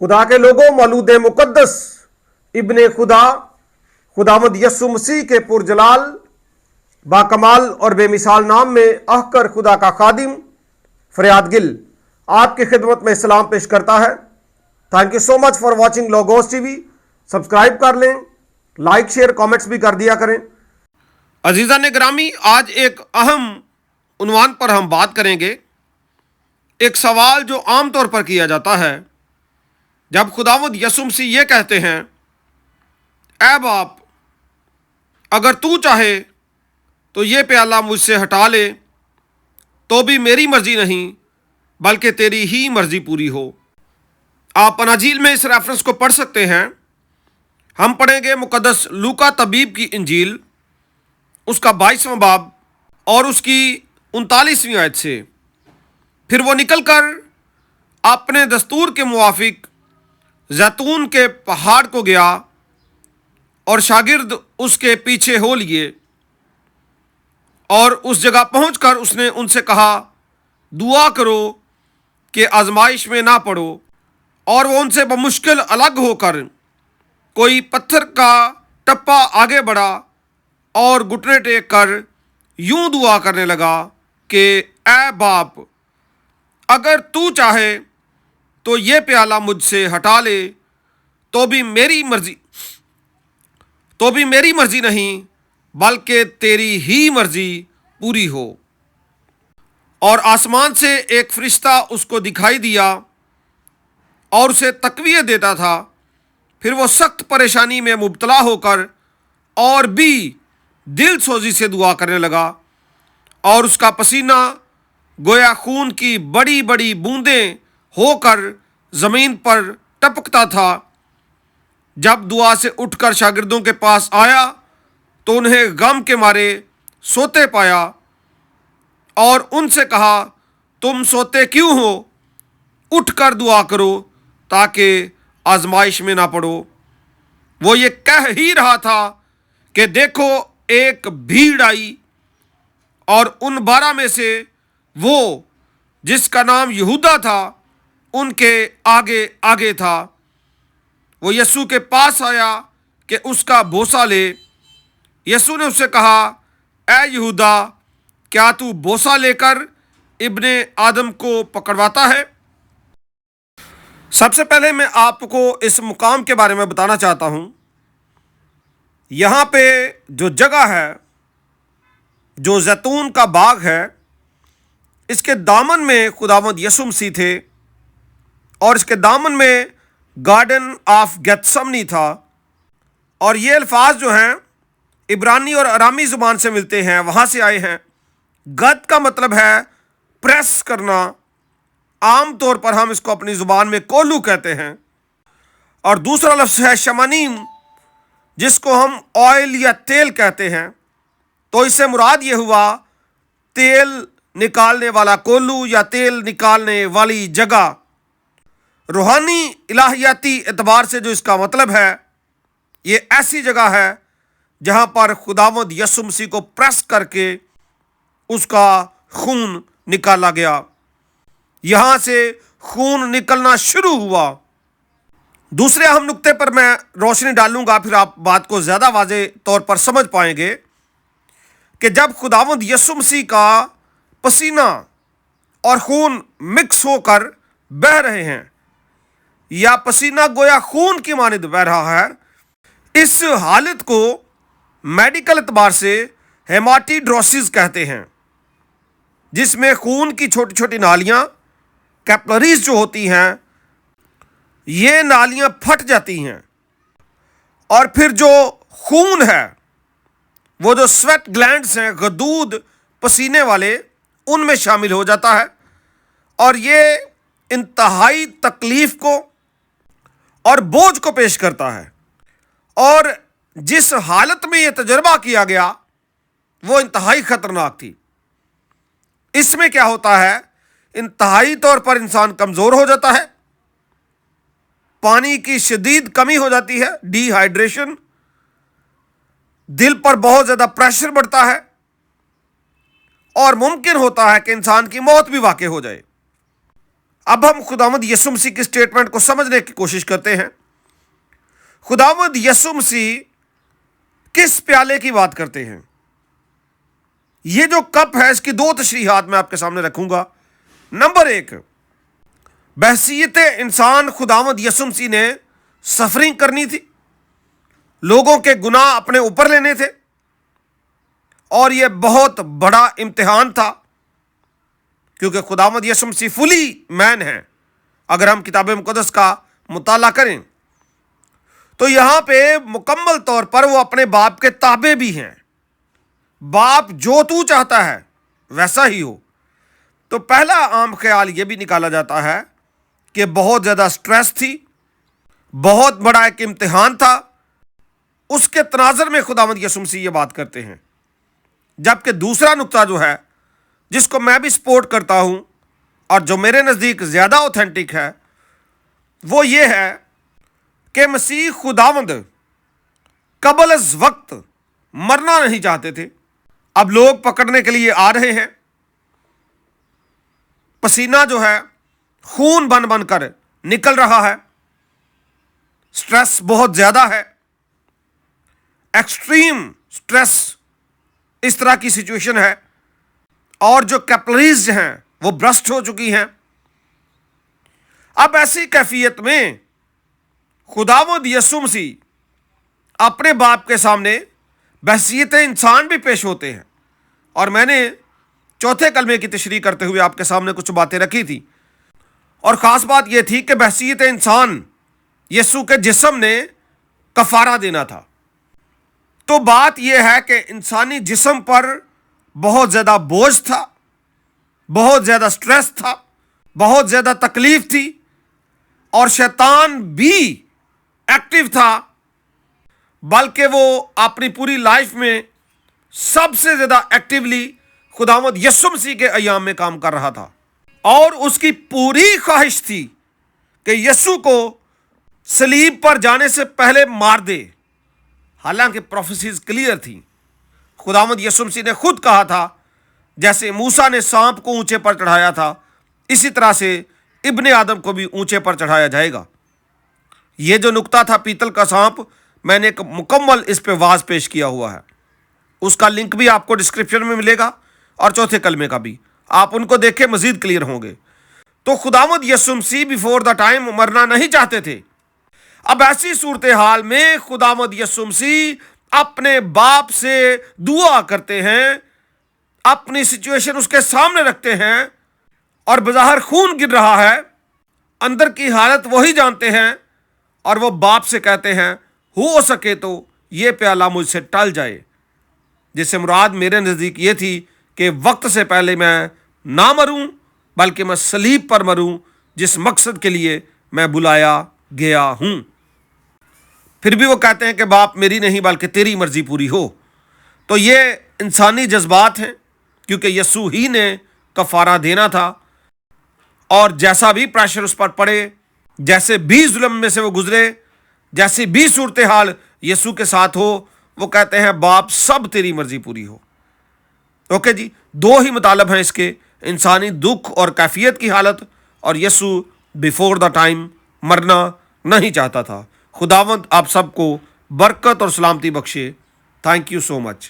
खुदा के लोगों, मौलूद मुक़द्दस इब्ने खुदा खुदावंद यस्सु मसीह के पुरजलाल बाकमाल और बेमिसाल नाम में ahकर खुदा का खादिम फरियाद गिल आपकी खिदमत में सलाम पेश करता है। Thank you so much for watching logos TV. Subscribe कर लें, लाइक शेयर कमेंट्स भी कर दिया करें। अजीज़ा ने ग्रामी, आज एक अहम उन्वान पर हम बात करेंगे। एक सवाल जो आम तौर पर किया जाता है जब खुदावंद यस्सु मसीह ये कहते हैं, ऐ बाप, अगर तू चाहे तो ये प्याला मुझसे हटा ले, तो भी मेरी मर्जी नहीं बल्कि तेरी ही मर्जी पूरी हो। आप अनाजील में इस रेफरेंस को पढ़ सकते हैं। हम पढ़ेंगे मुकद्दस लूका तबीब की इंजील, उसका 22वां बाब और उसकी 39वीं आयत से। फिर वो निकलकर अपने दस्तूर के मुवाफिक जैतून के पहाड़ को गया और शागिर्द उसके पीछे हो लिए। और उस जगह पहुंचकर उसने उनसे कहा, दुआ करो कि आजमाइश में ना पड़ो। और वो उनसे बमुश्किल अलग होकर कोई पत्थर का टप्पा आगे बढ़ा और घुटने टेक कर यूं दुआ करने लगा कि ऐ बाप, अगर तू चाहे तो ये प्याला मुझसे हटा ले, तो भी मेरी मर्जी नहीं बल्कि तेरी ही मर्जी पूरी हो। और आसमान से एक फरिश्ता उसको दिखाई दिया और उसे तकवीत देता था। फिर वो सख्त परेशानी में मुब्तला होकर और भी दिल सोजी से दुआ करने लगा और उसका पसीना गोया खून की बड़ी बड़ी बूंदें होकर ज़मीन पर टपकता था। जब दुआ से उठकर शागिर्दों के पास आया तो उन्हें गम के मारे सोते पाया और उनसे कहा, तुम सोते क्यों हो? उठकर दुआ करो ताकि आजमाइश में ना पड़ो। वो ये कह ही रहा था कि देखो, एक भीड़ आई और उन 12 में से वो जिसका नाम यहूदा था उनके आगे आगे था। वो यस्सु के पास आया कि उसका बोसा ले। यस्सु ने उससे कहा, ऐ यहूदा, क्या तू बोसा लेकर इब्ने आदम को पकड़वाता है? सबसे पहले मैं आपको इस मुकाम के बारे में बताना चाहता हूँ। यहाँ पे जो जगह है, जो जैतून का बाग है, इसके दामन में खुदावंद यस्सु मसीह थे और इसके दामन में गार्डन ऑफ गेत्समनी था। और ये अल्फाज जो हैं इब्रानी और अरामी ज़ुबान से मिलते हैं, वहाँ से आए हैं। गद का मतलब है प्रेस करना। आम तौर पर हम इसको अपनी ज़ुबान में कोलू कहते हैं। और दूसरा लफ्ज़ है शमानीम, जिसको हम ऑयल या तेल कहते हैं। तो इससे मुराद ये हुआ तेल निकालने वाला कोलू या तेल निकालने वाली जगह। रूहानी इलाहियाती एतबार से जो इसका मतलब है, ये ऐसी जगह है जहाँ पर खुदावंद यस्सु मसीह को प्रेस करके उसका खून निकाला गया। यहाँ से खून निकलना शुरू हुआ। दूसरे अहम नुक्ते पर मैं रोशनी डालूंगा, फिर आप बात को ज़्यादा वाज़े तौर पर समझ पाएंगे कि जब खुदावंद यस्सु मसीह का पसीना और खून मिक्स होकर बह रहे हैं या पसीना गोया खून की मानिंद बह रहा है, इस हालत को मेडिकल एतबार से हेमाटिड्रोसिस कहते हैं, जिसमें खून की छोटी छोटी नालियाँ, कैपिलरीज जो होती हैं, ये नालियाँ फट जाती हैं और फिर जो खून है, वो जो स्वेट ग्लैंड्स हैं, गदूद पसीने वाले, उनमें शामिल हो जाता है। और ये इंतहाई तकलीफ को और बोझ को पेश करता है। और जिस हालत में ये तजर्बा किया गया वो इंतहाई खतरनाक थी। इसमें क्या होता है, इंतहाई तौर पर इंसान कमज़ोर हो जाता है, पानी की शदीद कमी हो जाती है, डिहाइड्रेशन, दिल पर बहुत ज़्यादा प्रेशर बढ़ता है और मुमकिन होता है कि इंसान की मौत भी वाक़ई हो जाए। اب ہم خداوند یسوع مسیح کی اسٹیٹمنٹ کو سمجھنے کی کوشش کرتے ہیں. خداوند یسوع مسیح کس پیالے کی بات کرتے ہیں؟ یہ جو کپ ہے اس کی دو تشریحات میں آپ کے سامنے رکھوں گا. نمبر ایک، بحیثیت انسان خداوند یسوع مسیح نے سفرنگ کرنی تھی، لوگوں کے گناہ اپنے اوپر لینے تھے، اور یہ بہت بڑا امتحان تھا کیونکہ خداوند یسوع مسیح فلی مین ہے. اگر ہم کتاب مقدس کا مطالعہ کریں تو یہاں پہ مکمل طور پر وہ اپنے باپ کے تابع بھی ہیں. باپ جو تو چاہتا ہے ویسا ہی ہو. تو پہلا عام خیال یہ بھی نکالا جاتا ہے کہ بہت زیادہ سٹریس تھی، بہت بڑا ایک امتحان تھا. اس کے تناظر میں خداوند یسوع مسیح یہ بات کرتے ہیں. جبکہ دوسرا نقطہ جو ہے جس کو میں بھی سپورٹ کرتا ہوں اور جو میرے نزدیک زیادہ اوتھینٹک ہے وہ یہ ہے کہ مسیح خداوند قبل از وقت مرنا نہیں چاہتے تھے. اب لوگ پکڑنے کے لیے آ رہے ہیں، پسینہ جو ہے خون بن بن کر نکل رہا ہے، سٹریس بہت زیادہ ہے، ایکسٹریم سٹریس اس طرح کی سچویشن ہے، اور جو کیپلریز ہیں وہ برسٹ ہو چکی ہیں. اب ایسی کیفیت میں خداوند یسوع مسیح اپنے باپ کے سامنے بحیثیت انسان بھی پیش ہوتے ہیں. اور میں نے چوتھے کلمے کی تشریح کرتے ہوئے آپ کے سامنے کچھ باتیں رکھی تھی، اور خاص بات یہ تھی کہ بحیثیت انسان یسوع کے جسم نے کفارہ دینا تھا. تو بات یہ ہے کہ انسانی جسم پر بہت زیادہ بوجھ تھا، بہت زیادہ سٹریس تھا، بہت زیادہ تکلیف تھی، اور شیطان بھی ایکٹیو تھا، بلکہ وہ اپنی پوری لائف میں سب سے زیادہ ایکٹیولی خداوند یسوع مسیح کے ایام میں کام کر رہا تھا. اور اس کی پوری خواہش تھی کہ یسوع کو صلیب پر جانے سے پہلے مار دے. حالانکہ پروفیسیز کلیئر تھیں. خداوند یسوع مسیح نے خود کہا تھا جیسے موسیٰ نے سانپ کو اونچے پر چڑھایا تھا اسی طرح سے ابن آدم کو بھی اونچے پر چڑھایا جائے گا. یہ جو نقطہ تھا پیتل کا سانپ، میں نے ایک مکمل اس پہ واز پیش کیا ہوا ہے، اس کا لنک بھی آپ کو ڈسکرپشن میں ملے گا، اور چوتھے کلمے کا بھی. آپ ان کو دیکھیں مزید کلیئر ہوں گے. تو خداوند یسوع مسیح بیفور دا ٹائم مرنا نہیں چاہتے تھے. اب ایسی صورتحال میں خداوند یسوع مسیح اپنے باپ سے دعا کرتے ہیں، اپنی سچویشن اس کے سامنے رکھتے ہیں، اور بظاہر خون گر رہا ہے، اندر کی حالت وہی جانتے ہیں، اور وہ باپ سے کہتے ہیں ہو سکے تو یہ پیالہ مجھ سے ٹل جائے. جس سے مراد میرے نزدیک یہ تھی کہ وقت سے پہلے میں نہ مروں بلکہ میں صلیب پر مروں، جس مقصد کے لیے میں بلایا گیا ہوں. پھر بھی وہ کہتے ہیں کہ باپ میری نہیں بلکہ تیری مرضی پوری ہو. تو یہ انسانی جذبات ہیں، کیونکہ یسوع ہی نے کفارہ دینا تھا، اور جیسا بھی پریشر اس پر پڑے، جیسے بھی ظلم میں سے وہ گزرے، جیسی بھی صورتحال یسوع کے ساتھ ہو، وہ کہتے ہیں باپ سب تیری مرضی پوری ہو. اوکے جی، دو ہی مطالب ہیں اس کے، انسانی دکھ اور کیفیت کی حالت، اور یسوع بیفور دا ٹائم مرنا نہیں چاہتا تھا. خداوند آپ سب کو برکت اور سلامتی بخشے. Thank you so much.